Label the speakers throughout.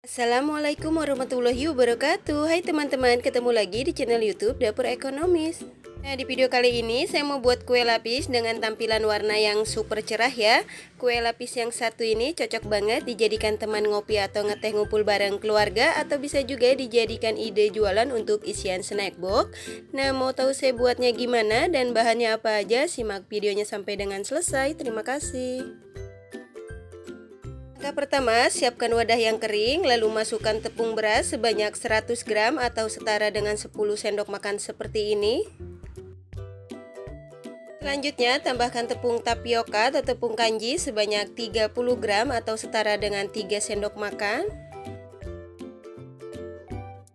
Speaker 1: Assalamualaikum warahmatullahi wabarakatuh. Hai teman-teman, ketemu lagi di channel YouTube Dapur Ekonomis. Nah, di video kali ini saya mau buat kue lapis dengan tampilan warna yang super cerah ya. Kue lapis yang satu ini cocok banget dijadikan teman ngopi atau ngeteh ngumpul bareng keluarga, atau bisa juga dijadikan ide jualan untuk isian snack box. Nah, mau tahu saya buatnya gimana dan bahannya apa aja? Simak videonya sampai dengan selesai. Terima kasih. Langkah pertama, siapkan wadah yang kering, lalu masukkan tepung beras sebanyak 100 gram atau setara dengan 10 sendok makan seperti ini. Selanjutnya, tambahkan tepung tapioka atau tepung kanji sebanyak 30 gram atau setara dengan 3 sendok makan.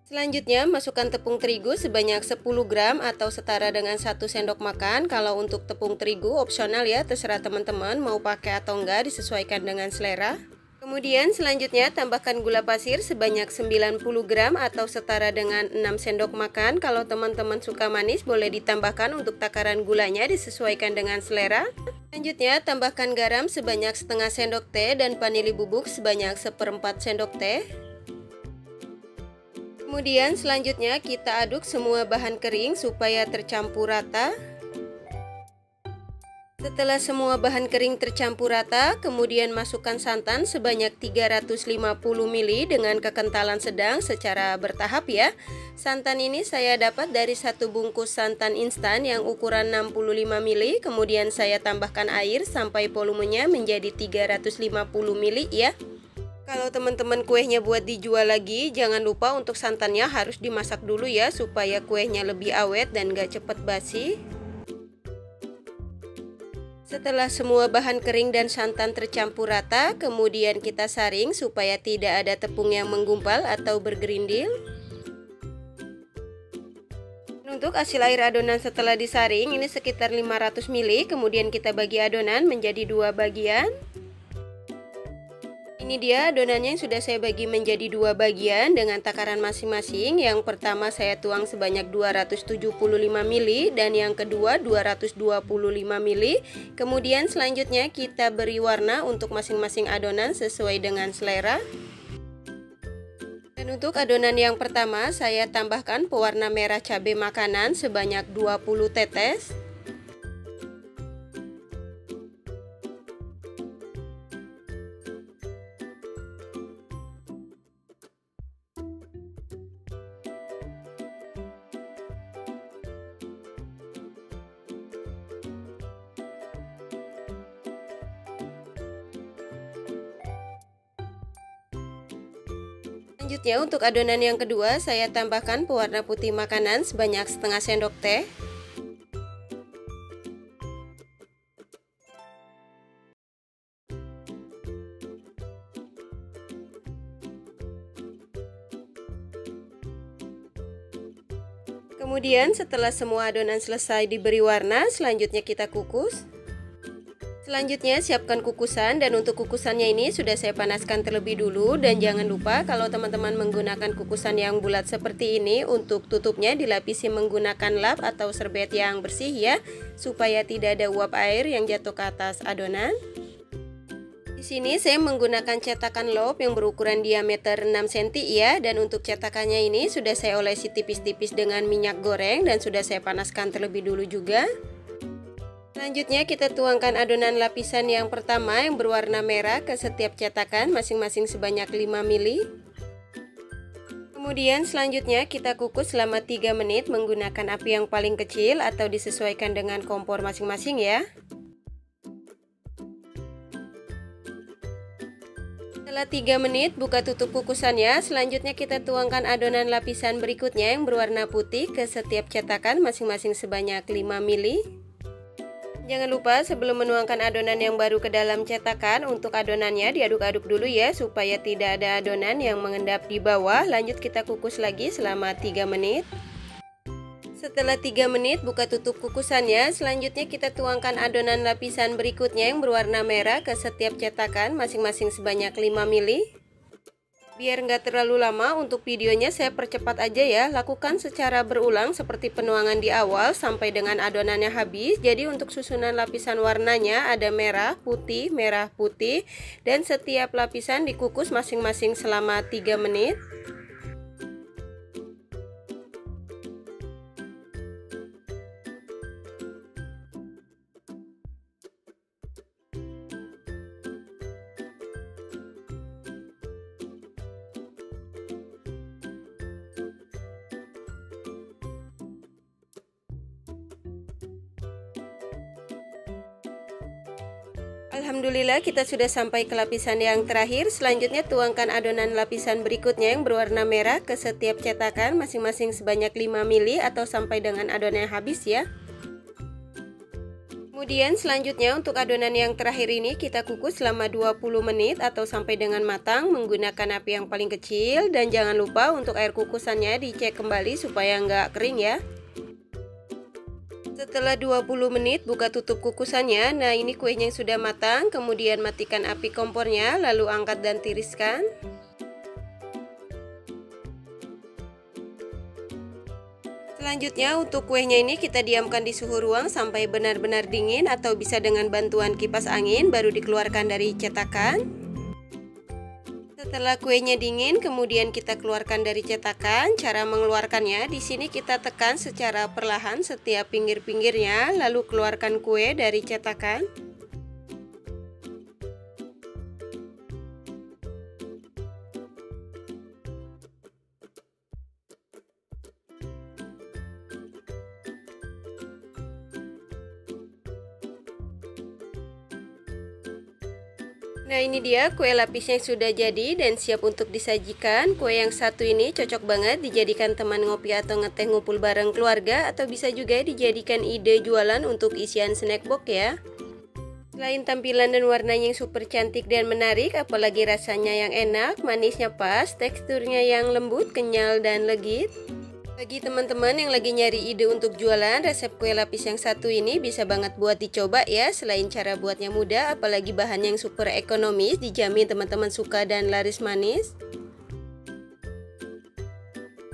Speaker 1: Selanjutnya, masukkan tepung terigu sebanyak 10 gram atau setara dengan 1 sendok makan. Kalau untuk tepung terigu opsional ya, terserah teman-teman mau pakai atau enggak, disesuaikan dengan selera. Kemudian selanjutnya tambahkan gula pasir sebanyak 90 gram atau setara dengan 6 sendok makan. Kalau teman-teman suka manis boleh ditambahkan untuk takaran gulanya, disesuaikan dengan selera. Selanjutnya tambahkan garam sebanyak setengah sendok teh dan vanili bubuk sebanyak 1/4 sendok teh. Kemudian selanjutnya kita aduk semua bahan kering supaya tercampur rata. Setelah semua bahan kering tercampur rata, kemudian masukkan santan sebanyak 350 ml dengan kekentalan sedang secara bertahap ya. Santan ini saya dapat dari satu bungkus santan instan yang ukuran 65 ml, kemudian saya tambahkan air sampai volumenya menjadi 350 ml ya. Kalau teman-teman kuenya buat dijual lagi, jangan lupa untuk santannya harus dimasak dulu ya, supaya kuenya lebih awet dan gak cepet basi. Setelah semua bahan kering dan santan tercampur rata, kemudian kita saring supaya tidak ada tepung yang menggumpal atau bergerindil. Untuk hasil air adonan setelah disaring ini sekitar 500 ml, kemudian kita bagi adonan menjadi dua bagian. Ini dia adonannya yang sudah saya bagi menjadi dua bagian dengan takaran masing-masing. Yang pertama saya tuang sebanyak 275 ml dan yang kedua 225 ml. Kemudian selanjutnya kita beri warna untuk masing-masing adonan sesuai dengan selera. Dan untuk adonan yang pertama saya tambahkan pewarna merah cabai makanan sebanyak 20 tetes. Selanjutnya untuk adonan yang kedua saya tambahkan pewarna putih makanan sebanyak setengah sendok teh. Kemudian setelah semua adonan selesai diberi warna, selanjutnya kita kukus. Selanjutnya siapkan kukusan, dan untuk kukusannya ini sudah saya panaskan terlebih dulu. Dan jangan lupa kalau teman-teman menggunakan kukusan yang bulat seperti ini, untuk tutupnya dilapisi menggunakan lap atau serbet yang bersih ya, supaya tidak ada uap air yang jatuh ke atas adonan. Di sini saya menggunakan cetakan lop yang berukuran diameter 6 cm ya, dan untuk cetakannya ini sudah saya olesi tipis-tipis dengan minyak goreng dan sudah saya panaskan terlebih dulu juga. Selanjutnya kita tuangkan adonan lapisan yang pertama yang berwarna merah ke setiap cetakan masing-masing sebanyak 5 ml. Kemudian selanjutnya kita kukus selama 3 menit menggunakan api yang paling kecil atau disesuaikan dengan kompor masing-masing ya. Setelah 3 menit buka tutup kukusannya, selanjutnya kita tuangkan adonan lapisan berikutnya yang berwarna putih ke setiap cetakan masing-masing sebanyak 5 ml. Jangan lupa sebelum menuangkan adonan yang baru ke dalam cetakan, untuk adonannya diaduk-aduk dulu ya, supaya tidak ada adonan yang mengendap di bawah. Lanjut kita kukus lagi selama 3 menit. Setelah 3 menit buka tutup kukusannya, selanjutnya kita tuangkan adonan lapisan berikutnya yang berwarna merah ke setiap cetakan masing-masing sebanyak 5 ml. Biar nggak terlalu lama untuk videonya saya percepat aja ya. Lakukan secara berulang seperti penuangan di awal sampai dengan adonannya habis. Jadi untuk susunan lapisan warnanya ada merah, putih, dan setiap lapisan dikukus masing-masing selama 3 menit. Alhamdulillah kita sudah sampai ke lapisan yang terakhir. Selanjutnya tuangkan adonan lapisan berikutnya yang berwarna merah ke setiap cetakan masing-masing sebanyak 5 ml atau sampai dengan adonan habis ya. Kemudian selanjutnya untuk adonan yang terakhir ini kita kukus selama 20 menit atau sampai dengan matang menggunakan api yang paling kecil. Dan jangan lupa untuk air kukusannya dicek kembali supaya nggak kering ya. Setelah 20 menit buka tutup kukusannya. Nah ini kuenya yang sudah matang. Kemudian matikan api kompornya, lalu angkat dan tiriskan. Selanjutnya untuk kuenya ini kita diamkan di suhu ruang sampai benar-benar dingin atau bisa dengan bantuan kipas angin baru dikeluarkan dari cetakan. Setelah kuenya dingin, kemudian kita keluarkan dari cetakan. Cara mengeluarkannya, di sini kita tekan secara perlahan setiap pinggir-pinggirnya, lalu keluarkan kue dari cetakan. Nah ini dia kue lapis yang sudah jadi dan siap untuk disajikan. Kue yang satu ini cocok banget dijadikan teman ngopi atau ngeteh ngumpul bareng keluarga, atau bisa juga dijadikan ide jualan untuk isian snack box ya. Selain tampilan dan warnanya yang super cantik dan menarik, apalagi rasanya yang enak, manisnya pas, teksturnya yang lembut, kenyal dan legit. Bagi teman-teman yang lagi nyari ide untuk jualan, resep kue lapis yang satu ini bisa banget buat dicoba ya. Selain cara buatnya mudah, apalagi bahan yang super ekonomis, dijamin teman-teman suka dan laris manis.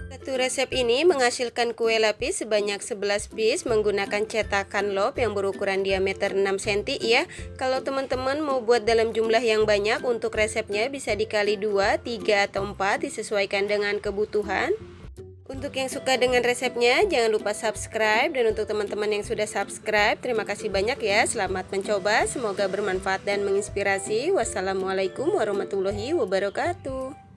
Speaker 1: Satu resep ini menghasilkan kue lapis sebanyak 11 piece menggunakan cetakan lop yang berukuran diameter 6 cm ya. Kalau teman-teman mau buat dalam jumlah yang banyak, untuk resepnya bisa dikali 2, 3, atau 4 disesuaikan dengan kebutuhan. Untuk yang suka dengan resepnya, jangan lupa subscribe. Dan untuk teman-teman yang sudah subscribe, terima kasih banyak ya. Selamat mencoba, semoga bermanfaat dan menginspirasi. Wassalamualaikum warahmatullahi wabarakatuh.